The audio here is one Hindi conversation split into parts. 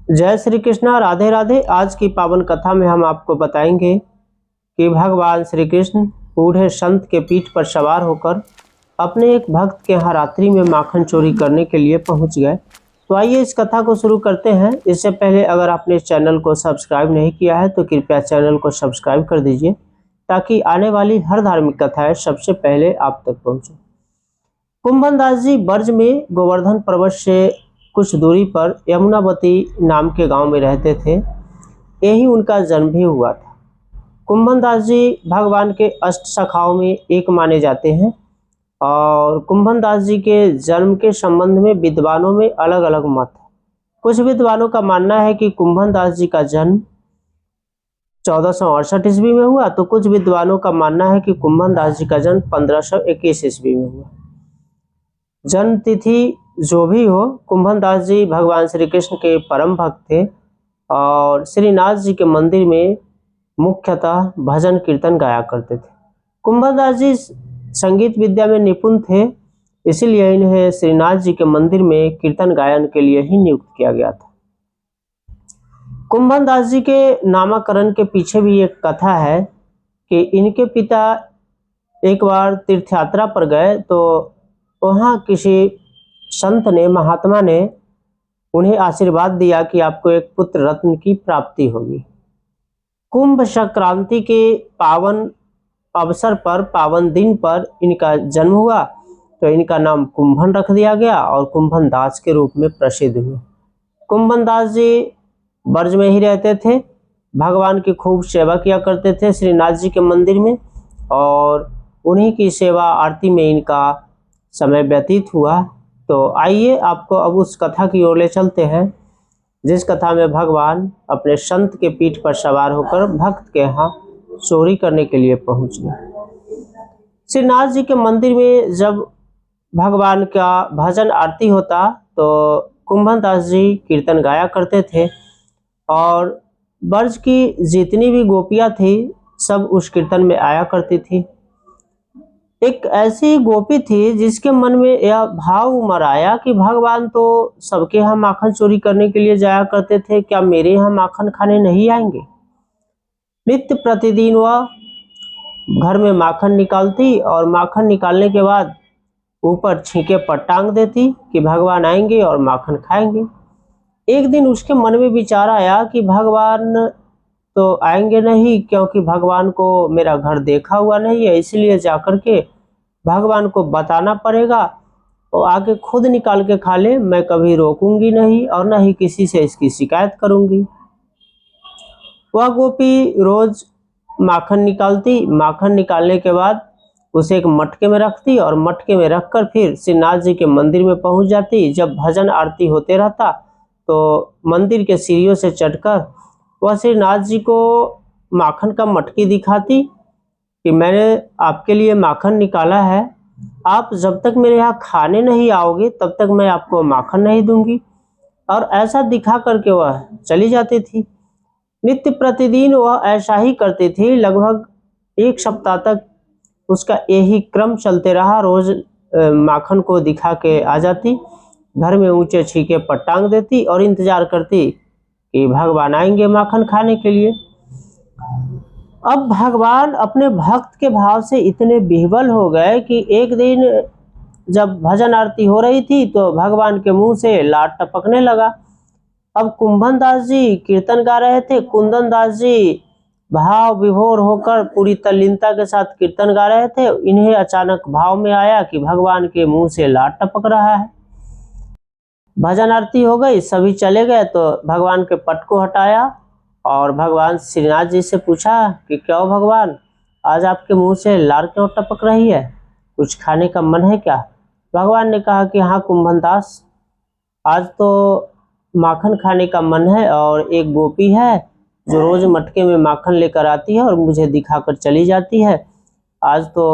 जय श्री कृष्णा, राधे राधे। आज की पावन कथा में हम आपको बताएंगे कि भगवान श्री कृष्ण बूढ़े संत के पीठ पर सवार होकर अपने एक भक्त के यहाँ रात्रि में माखन चोरी करने के लिए पहुंच गए। तो आइए इस कथा को शुरू करते हैं। इससे पहले अगर आपने इस चैनल को सब्सक्राइब नहीं किया है तो कृपया चैनल को सब्सक्राइब कर दीजिए ताकि आने वाली हर धार्मिक कथाएं सबसे पहले आप तक पहुंचे। कुंभन दास जी ब्रज में गोवर्धन पर्वत से कुछ दूरी पर यमुनावती नाम के गांव में रहते थे। यही उनका जन्म भी हुआ था। कुंभन दास जी भगवान के अष्ट शाखाओं में एक माने जाते हैं और कुंभन दास जी के जन्म के संबंध में विद्वानों में अलग अलग मत है। कुछ विद्वानों का मानना है कि कुंभन दास जी का जन्म 1468 ईस्वी में हुआ, तो कुछ विद्वानों का मानना है कि कुंभन दास जी का जन्म 1521 ईस्वी में हुआ। जन्म तिथि जो भी हो, कुंभन दास जी भगवान श्री कृष्ण के परम भक्त थे और श्रीनाथ जी के मंदिर में मुख्यतः भजन कीर्तन गाया करते थे। कुंभन दास जी संगीत विद्या में निपुण थे, इसीलिए इन्हें श्रीनाथ जी के मंदिर में कीर्तन गायन के लिए ही नियुक्त किया गया था। कुंभन दास जी के नामकरण के पीछे भी एक कथा है कि इनके पिता एक बार तीर्थ यात्रा पर गए तो वहाँ किसी संत ने, महात्मा ने उन्हें आशीर्वाद दिया कि आपको एक पुत्र रत्न की प्राप्ति होगी। कुंभ संक्रांति के पावन अवसर पर, पावन दिन पर इनका जन्म हुआ, तो इनका नाम कुंभन रख दिया गया और कुंभन दास के रूप में प्रसिद्ध हुए। कुंभन दास जी ब्रज में ही रहते थे, भगवान की खूब सेवा किया करते थे श्रीनाथ जी के मंदिर में और उन्हीं की सेवा आरती में इनका समय व्यतीत हुआ। तो आइए आपको अब उस कथा की ओर ले चलते हैं जिस कथा में भगवान अपने संत के पीठ पर सवार होकर भक्त के यहाँ चोरी करने के लिए पहुंच गए। श्रीनाथ जी के मंदिर में जब भगवान का भजन आरती होता तो कुंभन दास जी कीर्तन गाया करते थे और ब्रज की जितनी भी गोपियां थी सब उस कीर्तन में आया करती थी। एक ऐसी गोपी थी जिसके मन में यह भाव उमड़ आया कि भगवान तो सबके यहाँ माखन चोरी करने के लिए जाया करते थे, क्या मेरे यहाँ माखन खाने नहीं आएंगे। नित्य प्रतिदिन वह घर में माखन निकालती और माखन निकालने के बाद ऊपर छींके पर टांग देती कि भगवान आएंगे और माखन खाएंगे। एक दिन उसके मन में विचार आया कि भगवान तो आएंगे नहीं, क्योंकि भगवान को मेरा घर देखा हुआ नहीं है, इसलिए जाकर के भगवान को बताना पड़ेगा और आके खुद निकाल के खा ले। मैं कभी रोकूंगी नहीं और न ही किसी से इसकी शिकायत करूंगी। वह गोपी रोज माखन निकालती, माखन निकालने के बाद उसे एक मटके में रखती और मटके में रखकर फिर श्रीनाथ जी के मंदिर में पहुंच जाती। जब भजन आरती होते रहता तो मंदिर के सीढ़ियों से चढ़कर वह श्रीनाथ जी को माखन का मटकी दिखाती कि मैंने आपके लिए माखन निकाला है, आप जब तक मेरे यहाँ खाने नहीं आओगे तब तक मैं आपको माखन नहीं दूंगी। और ऐसा दिखा करके वह चली जाती थी। नित्य प्रतिदिन वह ऐसा ही करती थी। लगभग एक सप्ताह तक उसका यही क्रम चलते रहा। रोज माखन को दिखा के आ जाती, घर में ऊंचे छीके पर टांग देती और इंतजार करती कि भगवान आएंगे माखन खाने के लिए। अब भगवान अपने भक्त के भाव से इतने विह्वल हो गए कि एक दिन जब भजन आरती हो रही थी तो भगवान के मुंह से लार टपकने लगा। अब कुंभन दास जी कीर्तन गा रहे थे, कुंदन दास जी भाव विभोर होकर पूरी तल्लीनता के साथ कीर्तन गा रहे थे। इन्हें अचानक भाव में आया कि भगवान के मुंह से लार टपक रहा है। भजन आरती हो गई, सभी चले गए तो भगवान के पट को हटाया और भगवान श्रीनाथ जी से पूछा कि क्यों भगवान, आज आपके मुंह से लार क्यों टपक रही है, कुछ खाने का मन है क्या। भगवान ने कहा कि हाँ कुंभन दास, आज तो माखन खाने का मन है और एक गोपी है जो रोज मटके में माखन लेकर आती है और मुझे दिखाकर चली जाती है। आज तो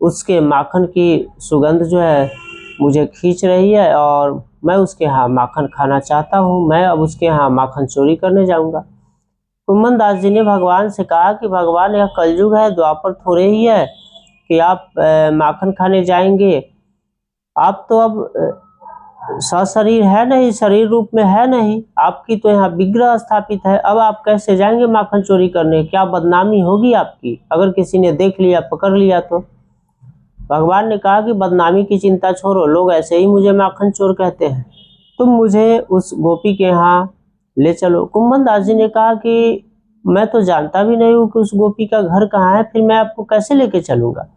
उसके माखन की सुगंध जो है मुझे खींच रही है और मैं उसके यहाँ माखन खाना चाहता हूँ। मैं अब उसके यहाँ माखन चोरी करने जाऊंगा। कुंभन दास जी ने भगवान से कहा कि भगवान, यह कलयुग है, द्वापर थोड़े ही है कि आप माखन खाने जाएंगे। आप तो अब सशरीर है नहीं, शरीर रूप में है नहीं, आपकी तो यहाँ विग्रह स्थापित है। अब आप कैसे जाएंगे माखन चोरी करने? क्या बदनामी होगी आपकी अगर किसी ने देख लिया, पकड़ लिया तो? भगवान ने कहा कि बदनामी की चिंता छोड़ो, लोग ऐसे ही मुझे माखन चोर कहते हैं, तुम मुझे उस गोपी के यहाँ ले चलो। कुंभन दास जी ने कहा कि मैं तो जानता भी नहीं हूँ कि उस गोपी का घर कहाँ है, फिर मैं आपको कैसे लेके चलूंगा?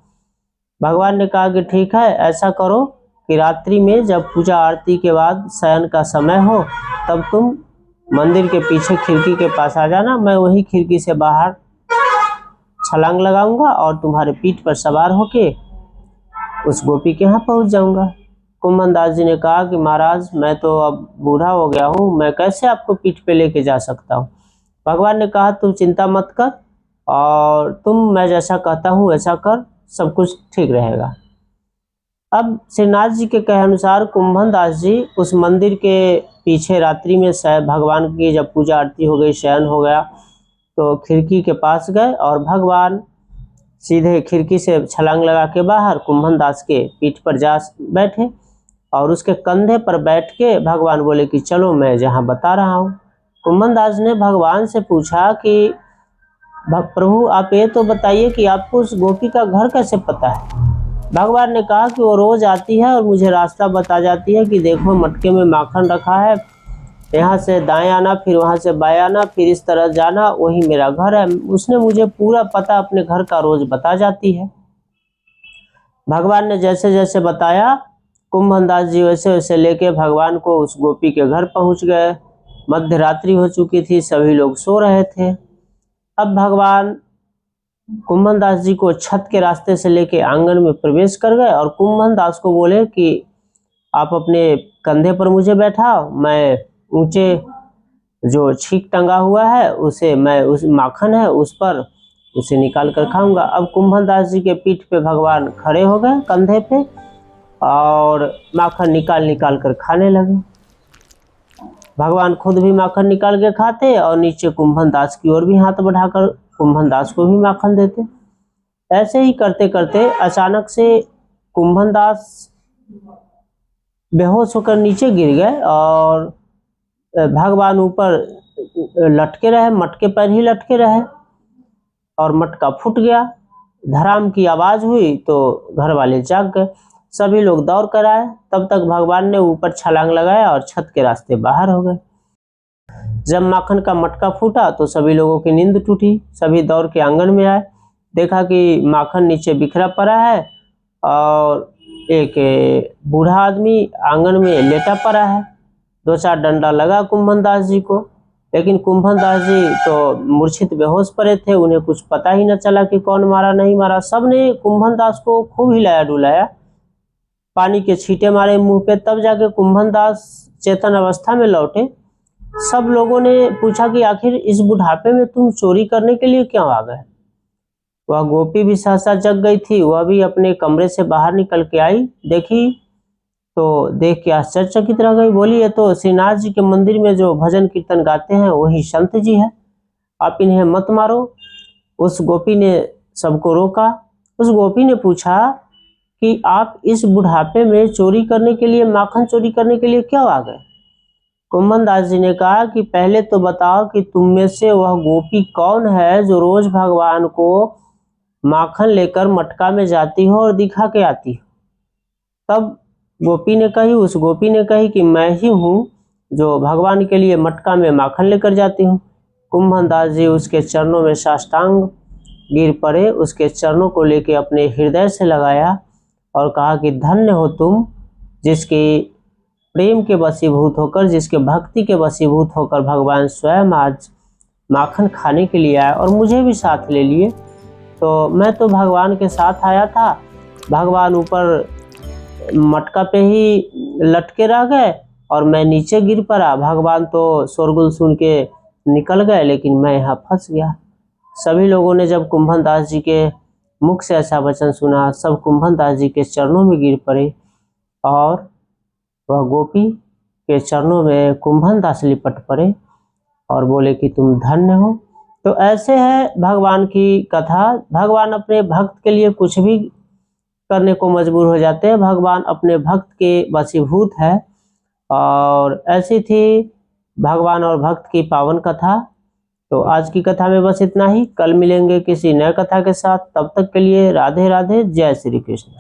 भगवान ने कहा कि ठीक है, ऐसा करो कि रात्रि में जब पूजा आरती के बाद शयन का समय हो, तब तुम मंदिर के पीछे खिड़की के पास आ जाना, मैं वही खिड़की से बाहर छलांग लगाऊंगा और तुम्हारे पीठ पर सवार होके उस गोपी के यहाँ पहुंच जाऊंगा। कुंभन दास जी ने कहा कि महाराज, मैं तो अब बूढ़ा हो गया हूँ, मैं कैसे आपको पीठ पे लेके जा सकता हूँ? भगवान ने कहा तुम चिंता मत कर, और तुम मैं जैसा कहता हूँ वैसा कर, सब कुछ ठीक रहेगा। अब श्रीनाथ जी के कहे अनुसार कुंभन दास जी उस मंदिर के पीछे रात्रि में भगवान की जब पूजा आरती हो गई, शयन हो गया, तो खिड़की के पास गए और भगवान सीधे खिड़की से छलांग लगा के बाहर कुंभन दास के पीठ पर जा बैठे और उसके कंधे पर बैठ के भगवान बोले कि चलो मैं जहाँ बता रहा हूँ। कुंभन दास ने भगवान से पूछा कि प्रभु आप ये तो बताइए कि आपको उस गोपी का घर कैसे पता है? भगवान ने कहा कि वो रोज आती है और मुझे रास्ता बता जाती है कि देखो मटके में माखन रखा है, यहाँ से दाएं आना, फिर वहाँ से बाएं आना, फिर इस तरह जाना, वही मेरा घर है। उसने मुझे पूरा पता अपने घर का रोज बता जाती है। भगवान ने जैसे जैसे बताया, कुंभन दास जी वैसे वैसे लेके भगवान को उस गोपी के घर पहुँच गए। मध्य रात्रि हो चुकी थी, सभी लोग सो रहे थे। अब भगवान कुंभन दास जी को छत के रास्ते से लेके आंगन में प्रवेश कर गए और कुंभन दास को बोले कि आप अपने कंधे पर मुझे बैठाओ, मैं ऊंचे जो छीक टंगा हुआ है उसे मैं उस माखन है उस पर उसे निकाल कर खाऊंगा। अब कुंभन दास जी के पीठ पे भगवान खड़े हो गए कंधे पे और माखन निकाल निकाल कर खाने लगे। भगवान खुद भी माखन निकाल के खाते और नीचे कुंभन दास की ओर भी हाथ बढ़ाकर कुंभन दास को भी माखन देते। ऐसे ही करते करते अचानक से कुंभन दास बेहोश होकर नीचे गिर गए और भगवान ऊपर लटके रहे, मटके पर ही लटके रहे और मटका फूट गया। धड़ाम की आवाज हुई तो घर वाले जाग गए, सभी लोग दौड़ कर आए। तब तक भगवान ने ऊपर छलांग लगाया और छत के रास्ते बाहर हो गए। जब माखन का मटका फूटा तो सभी लोगों की नींद टूटी, सभी दौड़ के आंगन में आए, देखा कि माखन नीचे बिखरा पड़ा है और एक बूढ़ा आदमी आंगन में लेटा पड़ा है। दो चार डंडा लगा कुंभन दास जी को, लेकिन कुंभन दास जी तो मूर्छित बेहोश पड़े थे, उन्हें कुछ पता ही न चला कि कौन मारा नहीं मारा। सबने कुंभन दास को खूब हिलाया डुलाया, पानी के छींटे मारे मुंह पे, तब जाके कुंभन दास चेतन अवस्था में लौटे। सब लोगों ने पूछा कि आखिर इस बुढ़ापे में तुम चोरी करने के लिए क्यों आ गए? वह गोपी भी सहसा जग गई थी, वह भी अपने कमरे से बाहर निकल के आई, देखी तो देख के आश्चर्यचकित रह गई। बोली ये तो श्रीनाथ जी के मंदिर में जो भजन कीर्तन गाते हैं वही संत जी है, आप इन्हें मत मारो। उस गोपी ने सबको रोका। उस गोपी ने पूछा कि आप इस बुढ़ापे में चोरी करने के लिए, माखन चोरी करने के लिए क्यों आ गए? कुंभन दास जी ने कहा कि पहले तो बताओ कि तुम में से वह गोपी कौन है जो रोज भगवान को माखन लेकर मटका में जाती हो और दिखा के आती हो? तब गोपी ने कही, उस गोपी ने कही कि मैं ही हूँ जो भगवान के लिए मटका में माखन लेकर जाती हूँ। कुंभन दास जी उसके चरणों में साष्टांग गिर पड़े, उसके चरणों को लेके अपने हृदय से लगाया और कहा कि धन्य हो तुम, जिसके प्रेम के वशीभूत होकर, जिसके भक्ति के वशीभूत होकर भगवान स्वयं आज माखन खाने के लिए आए और मुझे भी साथ ले लिए। तो मैं तो भगवान के साथ आया था, भगवान ऊपर मटका पे ही लटके रह गए और मैं नीचे गिर पड़ा। भगवान तो शोरगुल सुन के निकल गए, लेकिन मैं यहाँ फंस गया। सभी लोगों ने जब कुंभन दास जी के मुख से ऐसा वचन सुना, सब कुंभन दास जी के चरणों में गिर पड़े और वह गोपी के चरणों में कुंभन दास लिपट पड़े और बोले कि तुम धन्य हो। तो ऐसे है भगवान की कथा। भगवान अपने भक्त के लिए कुछ भी करने को मजबूर हो जाते हैं। भगवान अपने भक्त के वशीभूत है और ऐसी थी भगवान और भक्त की पावन कथा। तो आज की कथा में बस इतना ही। कल मिलेंगे किसी नए कथा के साथ। तब तक के लिए राधे राधे, जय श्री कृष्ण।